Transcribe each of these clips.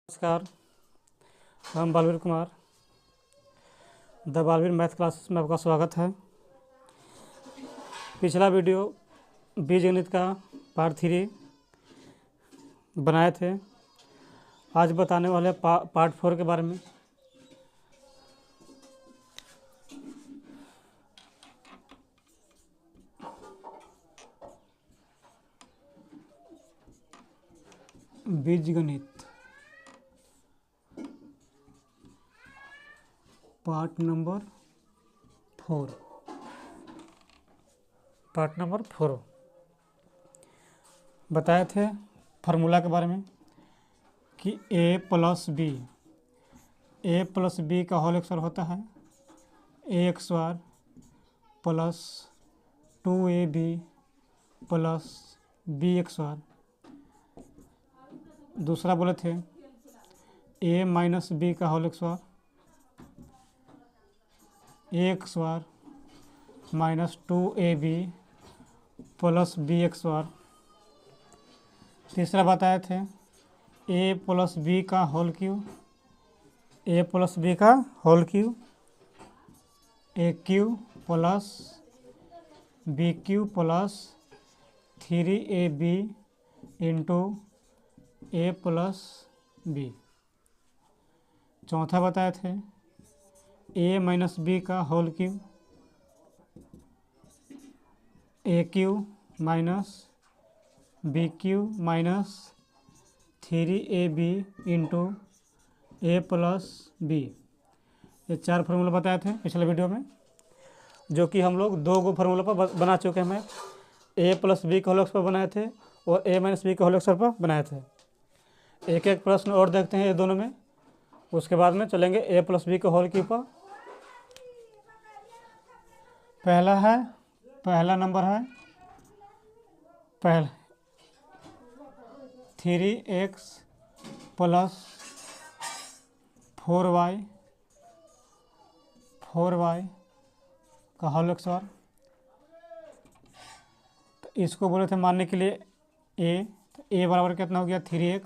नमस्कार। हम Baalveer Kumar the Baalveer math classes में आपका स्वागत है। पिछला वीडियो बीजगणित का पार्ट 3 बनाए थे। आज बताने वाले पार्ट 4 के बारे में। बीजगणित पार्ट नंबर 4 बताए थे फार्मूला के बारे में कि a प्लस बी का होल स्क्वायर होता है a² plus 2ab plus b²। दूसरा बोले थे a माइनस बी का whole square a² minus 2ab plus b²। तीसरा बताए थे a प्लस बी का whole cube a plus b³ plus 3ab into a plus B. चौथा बताए थे a माइनस बी का whole cube a³ minus b³ minus 3ab into a plus B. ये 4 formula बताए थे पिछले वीडियो में, जो कि हम लोग 2 फार्मूला पर बना चुके हैं। a प्लस बी का होल स्क्वायर बनाए थे और a माइनस बी का होल स्क्वायर पर बनाए थे। एक एक प्रश्न और देखते हैं ये दोनों में, उसके बाद में चलेंगे a प्लस बी का होल क्यूब पर। पहला नंबर है 3x प्लस 4y का होल स्क्वायर। तो इसको बोले थे मानने के लिए a, तो a बराबर कितना हो गया 3x,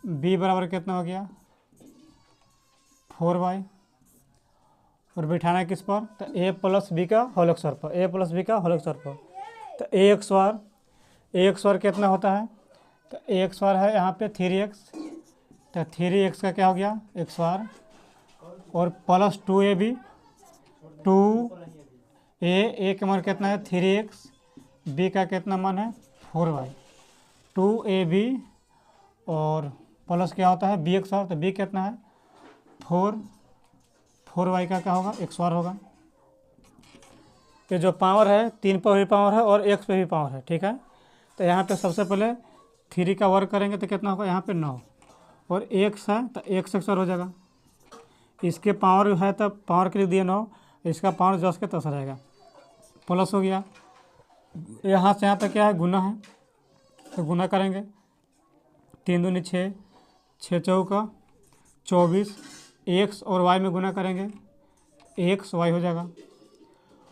b बराबर कितना हो गया 4y, और बिठाना है किस पर, तो a प्लस बी का होल स्क्वायर पर। तो a स्क्वायर कितना होता है, तो a स्क्वायर है यहाँ पे 3x, तो 3x का क्या हो गया स्क्वायर, और प्लस 2ab, 2a का मान कितना है 3x, b का कितना मान है 4y, 2ab और प्लस क्या होता है b स्क्वायर, तो b कितना है 4y का क्या होगा स्क्वायर होगा। ये जो पावर है 3 पर भी पावर है और x पे भी पावर है, ठीक है। तो यहाँ पे सबसे पहले 3 का वर्ग करेंगे तो कितना होगा यहाँ पे 9, और x है तो x स्क्वायर हो जाएगा। इसके पावर है तो पावर के लिए दिए 9, इसका पावर 10 के 10 रहेगा, प्लस हो गया। यहाँ से यहाँ तक क्या है गुना है, तो गुना करेंगे 3 दूनी 6, 6 चौका 24, x और y में गुना करेंगे x y हो जाएगा,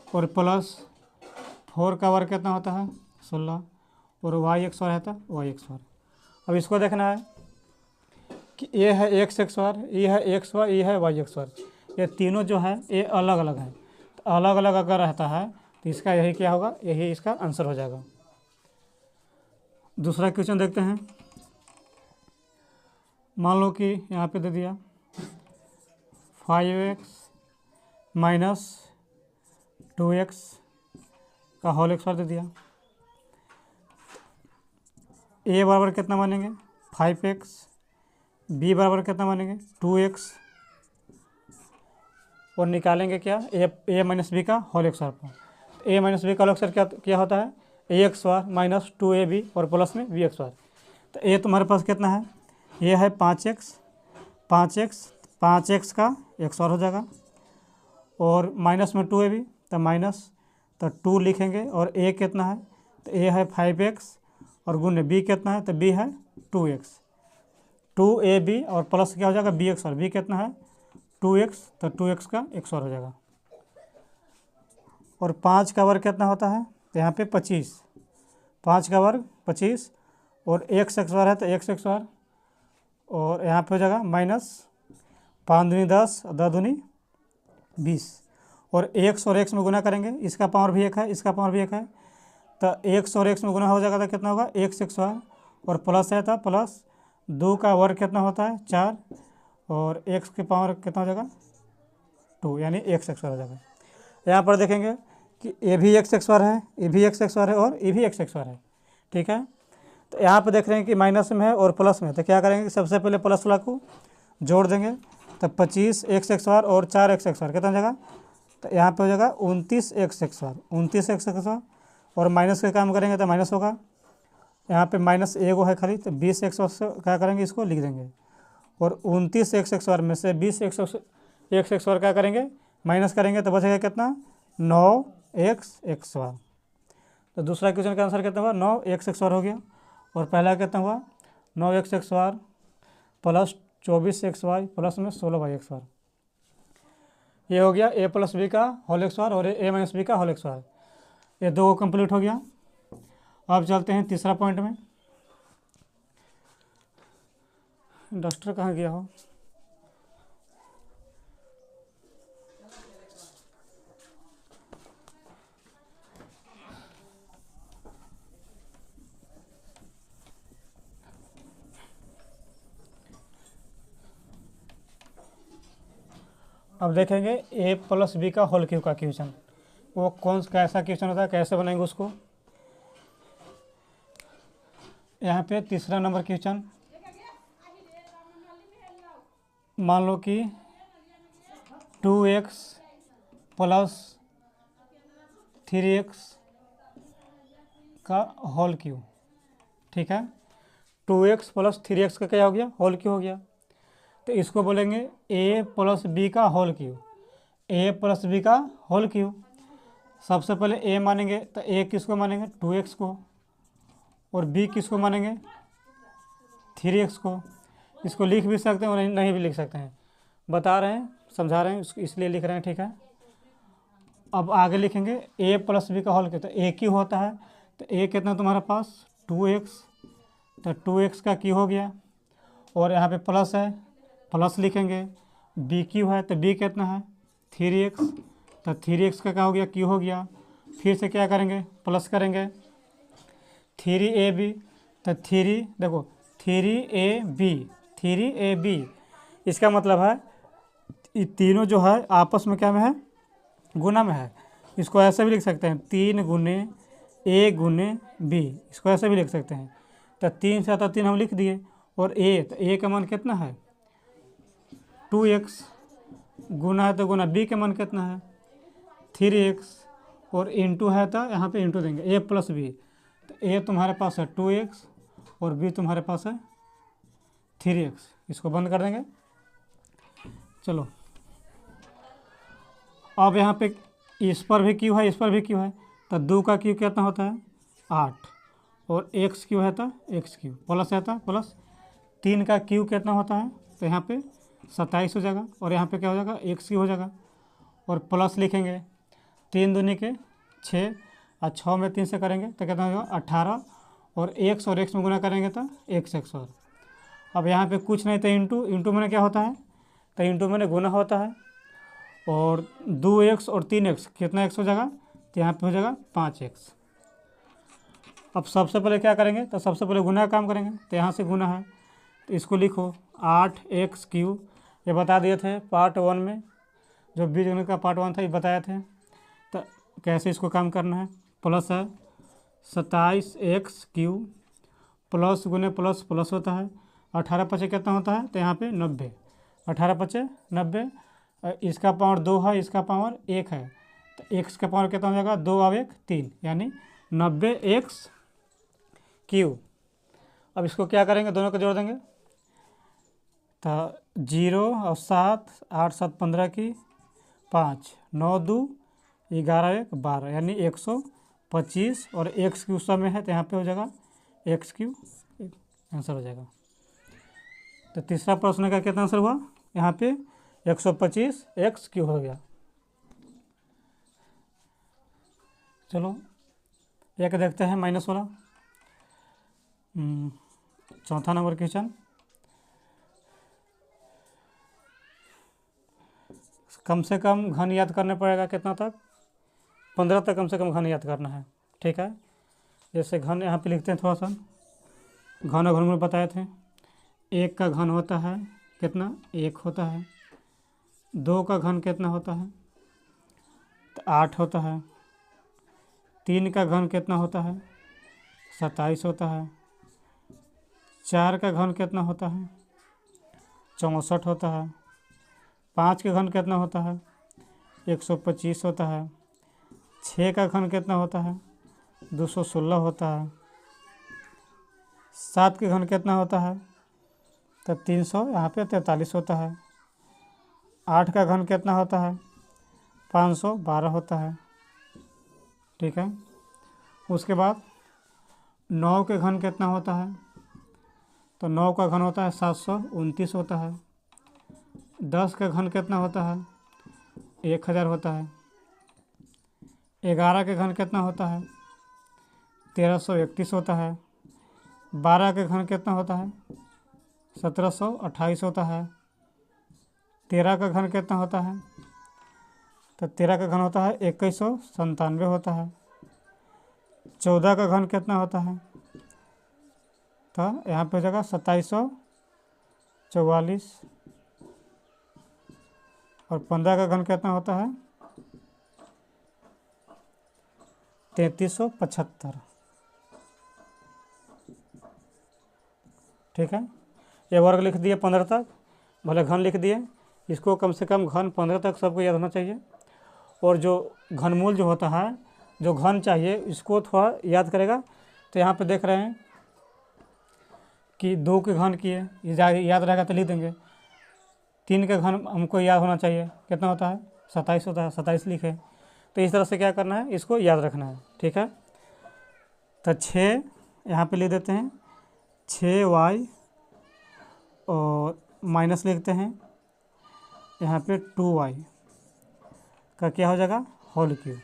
और प्लस 4 का वर्ग कितना होता है 16, और y स्क्वायर है तो y स्क्वायर। अब इसको देखना है कि ये है x स्क्वायर, ये है x स्क्वायर, ये है y स्क्वायर। ये तीनों जो है ये अलग अलग है, तो अलग अलग अगर रहता है तो इसका यही क्या होगा, यही इसका आंसर हो जाएगा। दूसरा क्वेश्चन देखते हैं। मान लो कि यहाँ पे दे दिया 5x माइनस 2x का होल स्क्वायर दे दिया। a बराबर कितना मानेंगे 5x, b बराबर कितना मानेंगे 2x, और निकालेंगे क्या a माइनस बी का होल स्क्वायर पर। a माइनस बी का होल स्क्वायर क्या होता है a स्क्वायर माइनस 2ab और प्लस में b स्क्वायर। तो a तुम्हारे पास कितना है, ये है 5x का स्क्वायर हो जाएगा, और माइनस में 2ab तो माइनस, तो 2 लिखेंगे, और a कितना है, तो a है 5x और गुने b कितना है, तो b है 2x, 2ab और प्लस क्या हो जाएगा b स्क्वायर, b कितना है 2x, तो 2x का स्क्वायर हो जाएगा। और 5 का वर्ग कितना होता है, तो यहाँ पे 25, 5 का वर्ग 25, और x स्क्वायर है तो x स्क्वायर और यहाँ पे हो जाएगा माइनस 5 दूनी 10 और 10 दूनी 20 और x और x में गुना करेंगे, इसका पावर भी 1 है, इसका पावर भी 1 है, तो x और x में गुना हो जाएगा तो कितना होगा x स्क्वायर और प्लस है तो प्लस 2 का वर्ग कितना होता है 4 और x के पावर कितना हो जाएगा 2 यानी x स्क्वायर हो जाएगा। यहाँ पर देखेंगे कि ए भी x स्क्वायर है, ए भी x स्क्वायर है और ए भी x स्क्वायर है, ठीक है। तो यहाँ पर देख रहे हैं कि माइनस में है और प्लस में है, तो क्या करेंगे कि सबसे पहले प्लस वाला को जोड़ देंगे, तो 25 x स्क्वायर और 4 x स्क्वायर कितना हो जाएगा, तो यहाँ पे हो जाएगा 29 x स्क्वायर, 29 x स्क्वायर और माइनस का काम करेंगे तो माइनस होगा, यहाँ पे माइनस एगो है खाली, तो 20 x क्या करेंगे इसको लिख देंगे और 29 x स्क्वायर में से 20 x स्क्वायर क्या करेंगे माइनस करेंगे तो बचेगा कितना 9 x स्क्वायर। तो दूसरा क्वेश्चन का आंसर कितना हुआ 9 x स्क्वायर हो गया और पहला कितना हुआ 9 x square plus 24 xy plus में 16y स्क्वायर। ये हो गया a प्लस बी का होल स्क्वायर और a माइनस बी का होल स्क्वायर, ये दो कंप्लीट हो गया। अब चलते हैं तीसरा पॉइंट में। डस्टर कहाँ गया हो, अब देखेंगे a प्लस बी का होल क्यूब का क्वेश्चन, वो कौन कैसा क्वेश्चन होता है, कैसे बनाएंगे उसको। यहाँ पे तीसरा नंबर क्वेश्चन, मान लो कि 2x प्लस 3x का होल क्यूब, ठीक है। 2x प्लस 3x का क्या हो गया होल क्यूब हो गया, तो इसको बोलेंगे a प्लस बी का whole cube, a plus B का होल क्यूब। सबसे पहले a मानेंगे तो a किसको मानेंगे 2x को और b किसको मानेंगे 3x को। इसको लिख भी सकते हैं और नहीं भी लिख सकते हैं, बता रहे हैं समझा रहे हैं इसलिए लिख रहे हैं, ठीक है। अब आगे लिखेंगे a प्लस बी का होल क्यूब, तो a क्यू होता है, तो a कितना तुम्हारे पास 2x, तो 2x का क्यू हो गया और यहाँ पे प्लस है प्लस लिखेंगे, बी क्यू है तो b कितना है 3x, तो 3x का क्या हो गया क्यू हो गया, फिर से क्या करेंगे प्लस करेंगे 3ab, तो 3 देखो 3ab, इसका मतलब है ये तीनों जो है आपस में क्या में है गुना में है। इसको ऐसे भी लिख सकते हैं 3 गुने a गुने b, इसको ऐसे भी लिख सकते हैं। तो 3 से आता 3 हम लिख दिए और a, तो a का मान कितना है 2x, गुना है तो गुना b का मान कितना है 3x और इंटू है तो यहाँ पे इंटू देंगे a प्लस बी, तो a तुम्हारे पास है 2x और b तुम्हारे पास है 3x, इसको बंद कर देंगे। चलो अब यहाँ पे इस पर भी क्यू है इस पर भी क्यू है, तो 2 का क्यू कितना होता है 8 और x क्यू है तो x क्यू प्लस है तो प्लस 3 का क्यू कितना होता है, तो यहाँ पे 27 हो जाएगा और यहाँ पे क्या हो जाएगा x क्यू हो जाएगा और प्लस लिखेंगे 3 दूनी के 6 और 6 में 3 से करेंगे तो कितना होगा 18 और x में गुना करेंगे तो x स्क्वायर। अब यहाँ पे कुछ नहीं तो इंटू मैंने क्या होता है, तो इंटू मैंने गुना होता है और 2x और 3x कितना x हो जाएगा, तो यहाँ पे हो जाएगा 5x। अब सबसे पहले क्या करेंगे, तो सबसे पहले गुना का काम करेंगे, तो यहाँ से गुना है तो इसको लिखो 8x क्यूब, ये बता दिए थे पार्ट 1 में, जो बीजगणित का पार्ट 1 था ये बताए थे। तो कैसे इसको काम करना है, प्लस है 27x क्यूब प्लस गुने प्लस प्लस होता है, 18 पचे कितना होता है, तो यहाँ पे 90, 18 पचे 90, इसका पावर 2 है इसका पावर 1 है, तो x का पावर कितना हो जाएगा 2 और 1 3 यानी 90x क्यूब। अब इसको क्या करेंगे दोनों को जोड़ देंगे, तो 0 और 7 8 7 15 की 5 9 2 11 1 12 यानी 125 और x क्यू सब में है तो यहाँ पे हो जाएगा x क्यू आंसर हो जाएगा। तो तीसरा प्रश्न का कितना आंसर हुआ, यहाँ पे 125 x क्यू हो गया। चलो एक देखते हैं माइनस वाला, चौथा नंबर क्वेश्चन। कम से कम घन याद करने पड़ेगा कितना तक, 15 तक कम से कम घन याद करना है। ठीक है, जैसे घन यहाँ पे लिखते हैं थोड़ा सा, घन और घनमूल बताए थे। 1 का घन होता है कितना, 1 होता है। 2 का घन कितना होता है, तो 8 होता है। 3 का घन कितना होता है, 27 होता है। 4 का घन कितना होता है, 64 होता है। 5 का घन कितना होता है, 125 होता है। 6 का घन कितना होता है, 216 होता है। 7 के घन कितना होता है, तो 300 यहाँ पे 43 होता है। 8 का घन कितना होता है, 512 होता है। ठीक है, उसके बाद 9 के घन कितना होता है, तो 9 का घन होता है 729 होता है। 10 का घन कितना होता है, 1000 होता है। 11 के घन कितना होता है, 1331 होता है। 12 के घन कितना होता है, 1728 होता है। 13 का घन कितना होता है, तो 13 का घन होता है 2197 होता है। 14 का घन कितना होता है, तो यहाँ पे हो जाएगा 2744। और 15 का घन कितना होता है, 3375। ठीक है, ये वर्ग लिख दिए 15 तक, भले घन लिख दिए। इसको कम से कम घन 15 तक सबको याद होना चाहिए। और जो घनमूल जो होता है, जो घन चाहिए, इसको थोड़ा याद करेगा। तो यहाँ पे देख रहे हैं कि 2 के घन किए, ये याद रहेगा तो लिख देंगे। 3 के घन हमको याद होना चाहिए, कितना होता है, 27 होता है, 27 लिखे। तो इस तरह से क्या करना है, इसको याद रखना है। ठीक है, तो 6 यहाँ पे लिख देते हैं, 6y और माइनस लिखते हैं यहाँ पे 2y का क्या हो जाएगा, होल क्यूब।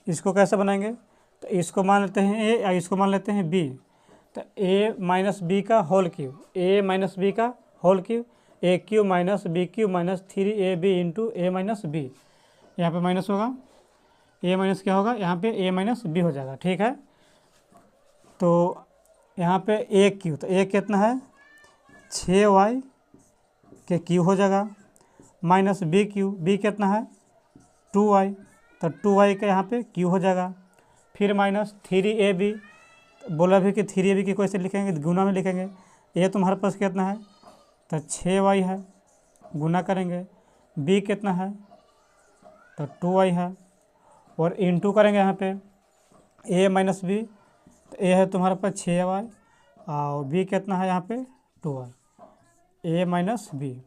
इसको कैसे बनाएंगे, तो इसको मान लेते हैं a या इसको मान लेते हैं b। तो a माइनस बी का whole cube, a minus B का whole cube, A cube minus B cube minus 3ab into A minus B. यहाँ पे माइनस होगा, a माइनस क्या होगा, यहाँ पे a माइनस बी हो जाएगा। ठीक है, तो यहाँ पे a क्यूब, तो a कितना है, 6y के क्यूब हो जाएगा, माइनस बी क्यूब, बी कितना है, 2y, तो 2y का यहाँ पे क्यूब हो जाएगा। फिर माइनस 3ab, बोला भी कि 3ab की कैसे लिखेंगे, गुना में लिखेंगे। ये तुम्हारे पास कितना है, तो 6y है, गुना करेंगे। b कितना है, तो 2y है, और इंटू करेंगे यहाँ पे a माइनस बी, तो a है तुम्हारे पास 6y और b कितना है यहाँ पे 2y, a माइनस बी।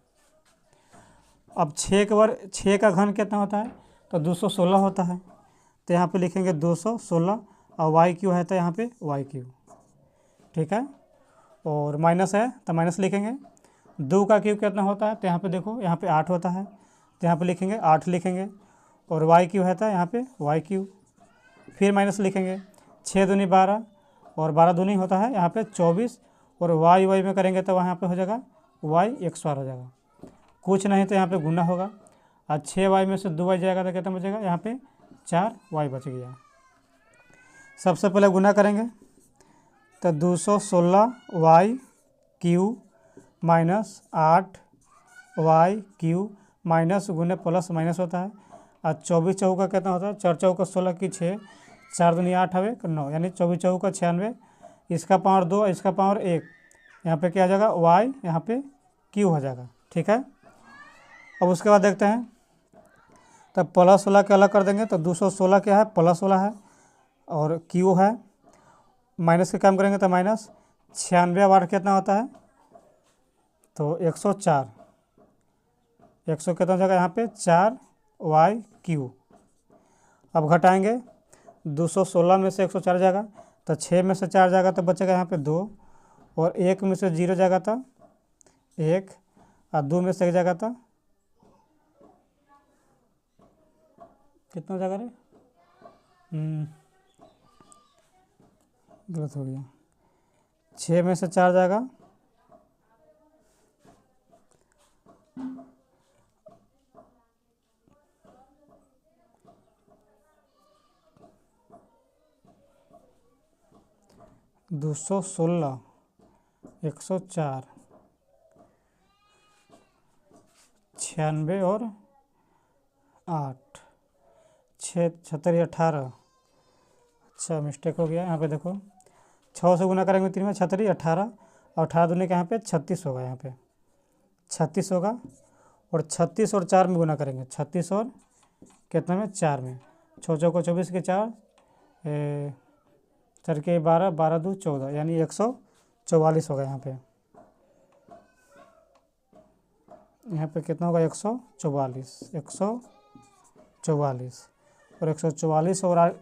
अब 6 के बार 6 का घन कितना होता है, तो 216 होता है। तो यहाँ पे लिखेंगे 216 और वाई क्यू है तो यहाँ पे वाई क्यू। ठीक है, और माइनस है तो माइनस लिखेंगे। 2 का क्यूब कितना होता है, तो यहाँ पे देखो, यहाँ पे 8 होता है, तो यहाँ पे लिखेंगे 8 लिखेंगे। और वाई क्यू है तो यहाँ पे वाई क्यू, फिर माइनस लिखेंगे। 6 दूनी 12 और 12 दूनी होता है यहाँ पे 24, और वाई वाई में करेंगे तो वहाँ पे हो जाएगा वाई एक स्क्वायर हो जाएगा। कुछ नहीं तो यहाँ पे गुना होगा, और 6y में से 2y जाएगा तो कितना बचेगा, यहाँ पे 4y बच गया। सबसे पहले गुना करेंगे, तो 216y Q minus 8y Q minus गुने प्लस माइनस होता है, और 24 चौका कितना होता है, 4 चौका 16 की 6, 4 दूनी 8 हवे 9, यानी 24 चौका 96, इसका पावर 2, इसका पावर 1, यहाँ पे क्या आ जाएगा y, यहाँ पे q हो जाएगा। ठीक है, अब उसके बाद देखते हैं, तब प्लस वाला के अलग कर देंगे, तो 216 क्या है, प्लस वाला है, और क्यू है, माइनस के काम करेंगे तो माइनस 96 वाट कितना होता है, तो 104, 100 कितना हो जाएगा यहाँ पे 4y क्यू। अब घटाएंगे, 216 में से 104 जाएगा तो 6 में से 4 जाएगा तो बचेगा यहाँ पे 2, और 1 में से 0 जाएगा तो 1, और 2 में से 1 जाएगा तो कितना जाएगा रे, गलत हो गया, 6 में से 4 जाएगा 216, 104, 96 और 8, 6, 76, 18। अच्छा मिस्टेक हो गया यहाँ पे, देखो 6 से गुना करेंगे 3 में 36, 18 और 18 दूनी के यहाँ पे 36 होगा, यहाँ पे 36 होगा। और 36 और 4 में गुना करेंगे, 36 और कितना में 4 में, 6 चौको 24 के 4, 4 के 12, 12 दू 14, यानी 144 होगा यहाँ पे। यहाँ पे कितना होगा 144, 144 और 144 और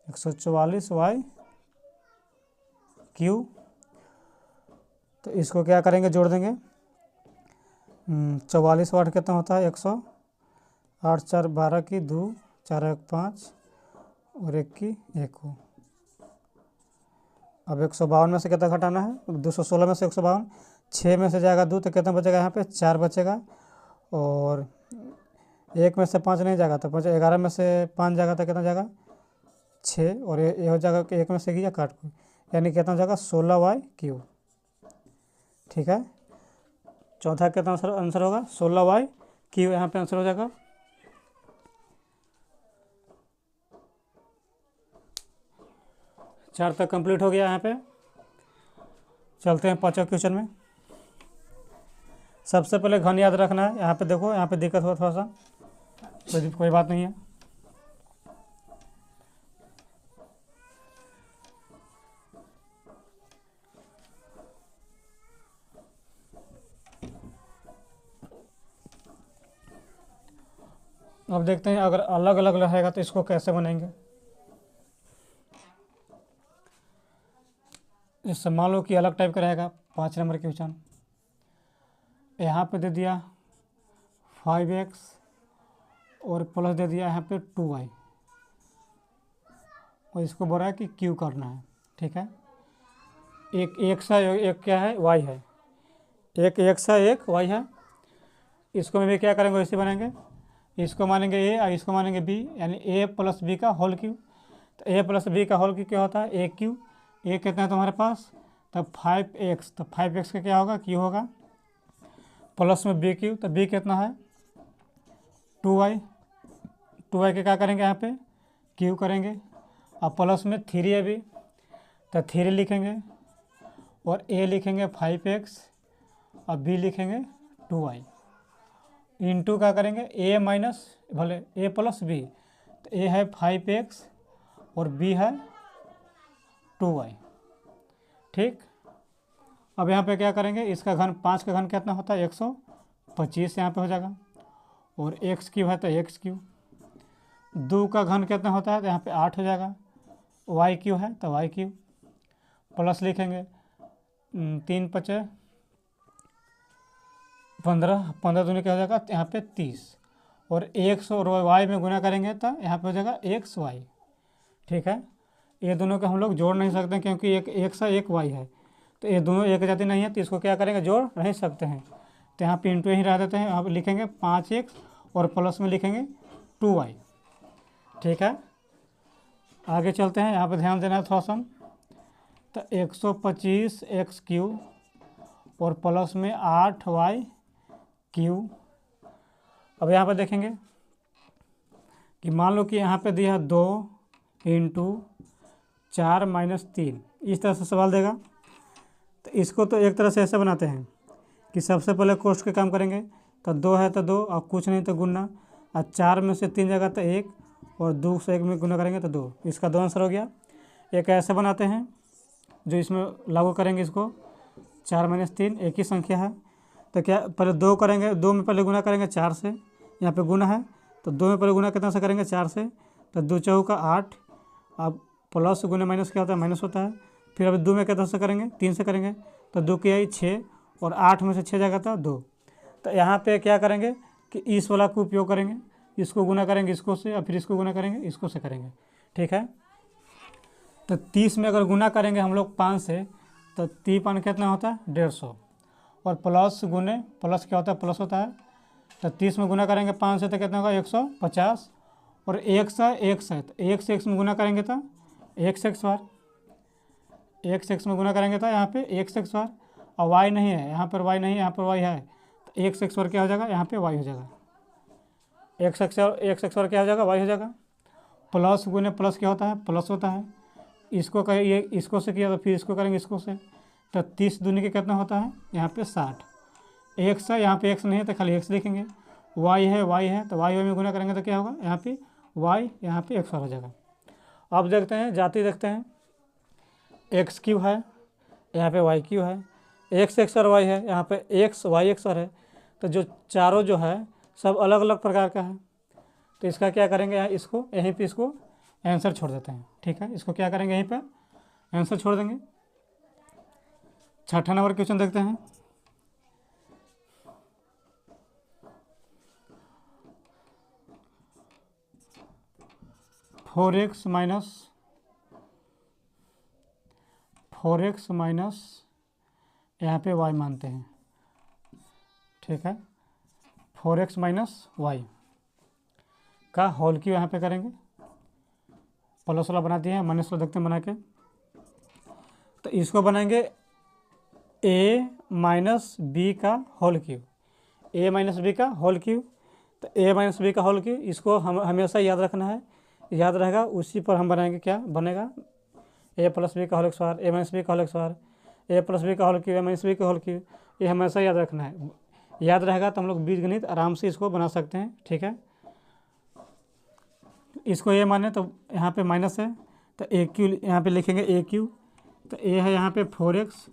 144 वाई क्यू। तो इसको क्या करेंगे, जोड़ देंगे। 44 वाट कितना होता है 100, 8 4 12 की 2, 4 1 5 और 1 की 1 हो। अब 152 में से कितना घटाना है, 216 में से 152, 6 में से जाएगा 2 तो कितना बचेगा, यहाँ पे 4 बचेगा। और 1 में से 5 नहीं जाएगा तो 11 में से 5 जाएगा तो कितना जाएगा 6, और ये हो जाएगा कि 1 में से गया काट को, यानी कितना जाएगा 16 वाई क्यू। ठीक है, चौथा कितना आंसर होगा 16 वाई क्यू, यहाँ पे आंसर हो जाएगा। चार तक कंप्लीट हो गया। यहाँ पे चलते हैं 5वां क्वेश्चन में। सबसे पहले घन याद रखना है। यहाँ पे देखो, यहाँ पे दिक्कत हुआ थोड़ा सा, कोई बात नहीं है। अब देखते हैं अगर अलग अलग रहेगा तो इसको कैसे बनाएंगे। जैसे मान लो कि अलग टाइप का रहेगा 5 नंबर क्वेश्चन, यहाँ पे दे दिया 5x और प्लस दे दिया यहाँ पे 2y और इसको बोल रहा है कि क्यू करना है। ठीक है, एक x है, एक क्या है y है, एक x है एक y है। इसको में भी क्या करेंगे, वैसे बनाएंगे। इसको मानेंगे a और इसको मानेंगे b, यानी a प्लस b का होल क्यू। तो a प्लस b का होल क्यू क्या होता है a क्यू। a कितना है तुम्हारे पास, तब 5x, तो 5x का क्या होगा q होगा, प्लस में b क्यू, तो b कितना है 2y। 2y के क्या करेंगे यहाँ पे q करेंगे, और प्लस में 3 है b, तो 3 लिखेंगे और a लिखेंगे 5x और b लिखेंगे 2y। इंटू क्या करेंगे a माइनस भले a प्लस b, तो a है 5x और b है 2y। ठीक, अब यहाँ पे क्या करेंगे, इसका घन 5 का घन कितना होता है 125, यहाँ पे हो जाएगा। और x क्यू है तो x क्यू। 2 का घन कितना होता है तो यहाँ पे 8 हो जाएगा। y क्यू है तो y क्यू, प्लस लिखेंगे 3 5 15, 15 दूनी क्या हो जाएगा यहाँ पे 30, और x और y में गुना करेंगे तो यहाँ पे हो जाएगा xy। ठीक है, ये दोनों को हम लोग जोड़ नहीं सकते क्योंकि एक x है एक y है, तो ये दोनों एक जाति नहीं है, तो इसको क्या करेंगे जोड़ नहीं सकते हैं। तो यहाँ पे इंटू ही रह देते हैं, यहाँ पे लिखेंगे 5x और प्लस में लिखेंगे 2y। ठीक है, आगे चलते हैं। यहाँ पे ध्यान देना है थोड़ा सा। तो 125x क्यू और प्लस में 8y क्यू। अब यहाँ पे देखेंगे कि मान लो कि यहाँ पे दिया 2 इंटू 4 माइनस 3, इस तरह से सवाल देगा। तो इसको तो एक तरह से ऐसे बनाते हैं कि सबसे पहले कोष्ठ के काम करेंगे, तो 2 है तो 2 और कुछ नहीं तो गुना, और 4 में से 3 जगह तो 1 और 2 से 1 में गुना करेंगे तो 2, इसका 2 आंसर हो गया। एक ऐसे बनाते हैं जो इसमें लागू करेंगे, इसको 4 माइनस 3 एक ही संख्या है, तो क्या पहले 2 करेंगे, 2 में पहले गुना करेंगे 4 से, यहाँ पे गुना है तो 2 में पहले गुना कितना से करेंगे 4 से, तो 2 चौका 8। अब प्लस गुना माइनस क्या होता है माइनस होता है। फिर अब 2 में कितना से करेंगे 3 से करेंगे, तो 2 की आई 6 और 8 में से 6 जाएगा था 2। तो यहाँ पे क्या करेंगे कि इस वाला को उपयोग करेंगे, इसको गुना करेंगे इसको से, और फिर इसको गुना करेंगे इसको से करेंगे। ठीक है, तो 30 में अगर गुना करेंगे हम लोग 5 से, तो 30 पान कितना होता है 150, और प्लस गुने प्लस क्या होता है प्लस होता है, तो 30 में गुना करेंगे 5 से तो कितना होगा 150, और 1 से 1 से, तो 1 से 1 में गुना करेंगे तो 1 से 1 बार, एक्स एक्स में गुना करेंगे तो यहाँ पे एक्स एक्स बार, और वाई नहीं है यहाँ पर, वाई नहीं है यहाँ पर, वाई है, तो एक्स एक्स बार क्या हो जाएगा, यहाँ पे वाई हो जाएगा। एक्स एक्स बार क्या हो जाएगा, वाई हो जाएगा। प्लस गुने प्लस क्या होता है, प्लस होता है। इसको करें, ये इसको से किया तो फिर इसको करेंगे इसको से, तो 30 दूनी के कितना होता है, यहाँ पे 60। एक्स है, यहाँ पे एक्स नहीं है तो खाली एक्स लिखेंगे। वाई है तो वाई में गुना करेंगे तो क्या होगा, यहाँ पे वाई, यहाँ पे एक्स हो जाएगा। अब देखते हैं जाति, देखते हैं एक्स क्यू है, यहाँ पे वाई क्यू है, एक्स एक्स और वाई है, यहाँ पे एक्स वाई एक्स और है। तो जो चारों जो है सब अलग अलग प्रकार का है, तो इसका क्या करेंगे, यहाँ इसको यहीं पे इसको आंसर छोड़ देते हैं। ठीक है, इसको क्या करेंगे, यहीं पे आंसर छोड़ देंगे। छठा नंबर क्वेश्चन देखते हैं। फोर एक्स माइनस यहाँ पे वाई मानते हैं। ठीक है, 4x माइनस वाई का होल क्यू यहाँ पे करेंगे। प्लस वाला बना दिए हैं, माइनस वाला देखते हैं बना के। तो इसको बनाएंगे a माइनस बी का whole cube, a minus B का होल क्यू। तो a माइनस बी का होल क्यू, इसको हम हमेशा याद रखना है, याद रहेगा उसी पर हम बनाएंगे। क्या बनेगा, a प्लस बी का whole square, a minus B का whole square, a plus B का whole cube, a minus B का होल क्यू। ये हमेशा याद रखना है, याद रहेगा तो हम लोग बीजगणित आराम से इसको बना सकते हैं। ठीक है, इसको ए माने तो यहाँ पे माइनस है, तो ए क्यू यहाँ पे लिखेंगे, ए क्यू। तो ए है यहाँ पे 4x,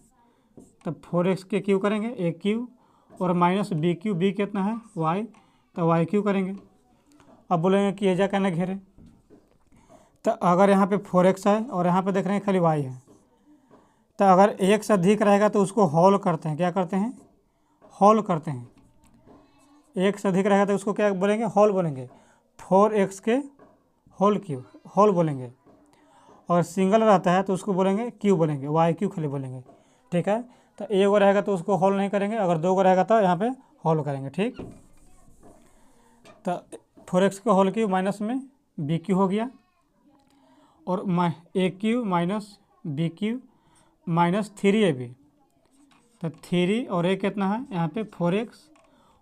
तो 4x के क्यू करेंगे ए क्यू, और माइनस बी क्यू, बी कितना है वाई, तो वाई क्यू करेंगे। अब बोलेंगे कि एजा कहना घेरे, तो अगर यहाँ पे 4x है और यहाँ पे देख रहे हैं खाली वाई है, तो अगर एक से अधिक रहेगा तो उसको होल करते हैं। क्या करते हैं, होल करते हैं। एक से अधिक रहेगा तो उसको क्या बोलेंगे, होल बोलेंगे। 4x के होल क्यू, होल बोलेंगे। और सिंगल रहता है तो उसको बोलेंगे क्यू बोलेंगे, वाई क्यू खाली बोलेंगे। ठीक है, तो एक गो रहेगा तो उसको होल नहीं करेंगे, अगर दो गो रहेगा तो यहाँ पे होल करेंगे। ठीक, तो 4x का होल क्यू माइनस में बी क्यू हो गया, और A cube minus B cube minus 3ab। तो 3 और ए कितना है यहाँ पे 4x,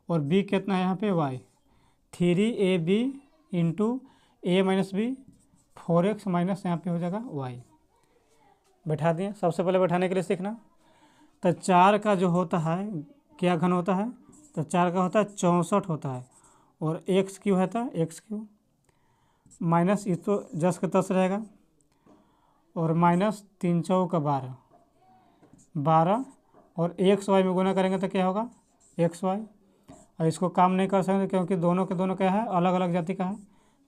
और बी कितना है यहाँ पे y। 3ab into A minus B, 4x minus यहाँ पे हो जाएगा y। बैठा दिए, सबसे पहले बैठाने के लिए सीखना। तो 4 का जो होता है क्या घन होता है, तो 4 का होता है 64 होता है, और एक्स क्यू है तो एक्स क्यू माइनस इस तो 10 का 10 रहेगा, और माइनस 3 चौका 12, और एक्स वाई में गुना करेंगे तो क्या होगा, एक्स वाई। और इसको काम नहीं कर सकते क्योंकि दोनों के दोनों क्या है, अलग अलग जाति का है,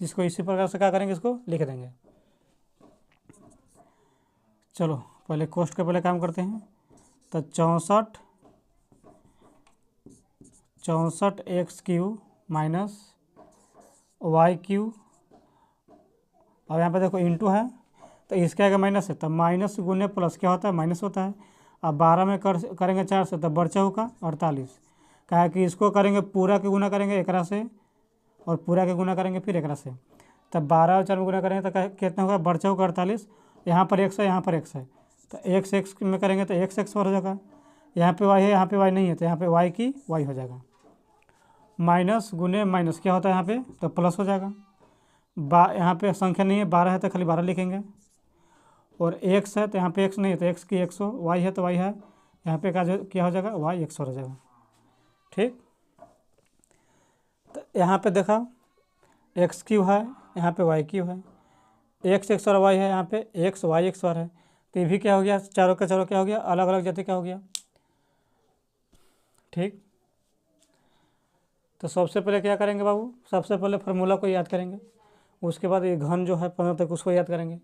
जिसको इसी प्रकार से क्या करेंगे, इसको लिख देंगे। चलो पहले कोष्ट के पहले काम करते हैं। तो 64 X cube minus Y cube, और यहाँ पे देखो इंटू है, तो इसका अगर माइनस है तो माइनस गुने प्लस क्या होता है, माइनस होता है। अब 12 में करेंगे 4 से, तो बर्चा होगा 48। कहा कि इसको करेंगे पूरा के गुना करेंगे एकरा से, और पूरा के गुना करेंगे फिर एकरा से, तब 12 और 4 में गुना करेंगे तो कितना होगा, बर्चा होगा 48। यहाँ पर x है, यहाँ पर x है, तो x में करेंगे तो x पर हो जाएगा। यहाँ पे y है, यहाँ पे y नहीं है, तो यहाँ पे y की y हो जाएगा। माइनस गुने माइनस क्या होता है यहाँ पे, तो प्लस हो जाएगा। यहाँ पे संख्या नहीं है, 12 है तो खाली 12 लिखेंगे, और x है तो यहाँ पे x नहीं है तो x की 100, y है तो y है, यहाँ पे क्या हो जाएगा, y 100 हो जाएगा। ठीक, तो यहाँ पे देखा एक्स क्यू है, यहाँ पे वाई क्यू है, एक्स एक्स और वाई है, यहाँ पे एक्स वाई एक्स और है। तो ये भी क्या हो गया, चारों का चारों क्या हो गया, अलग अलग जाति का हो गया। ठीक, तो सबसे पहले क्या करेंगे बाबू, सबसे पहले फार्मूला को याद करेंगे, उसके बाद ये घन जो है 15 तक उसको याद करेंगे,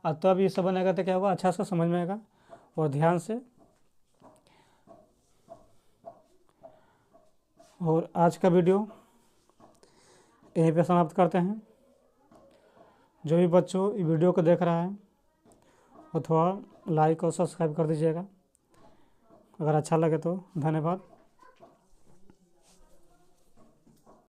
और तब ये सब बनेगा तो क्या होगा, अच्छा से समझ में आएगा। और ध्यान से, और आज का वीडियो यहीं पे समाप्त करते हैं। जो भी बच्चों ये वीडियो को देख रहा है वो थोड़ा लाइक और सब्सक्राइब कर दीजिएगा, अगर अच्छा लगे तो। धन्यवाद।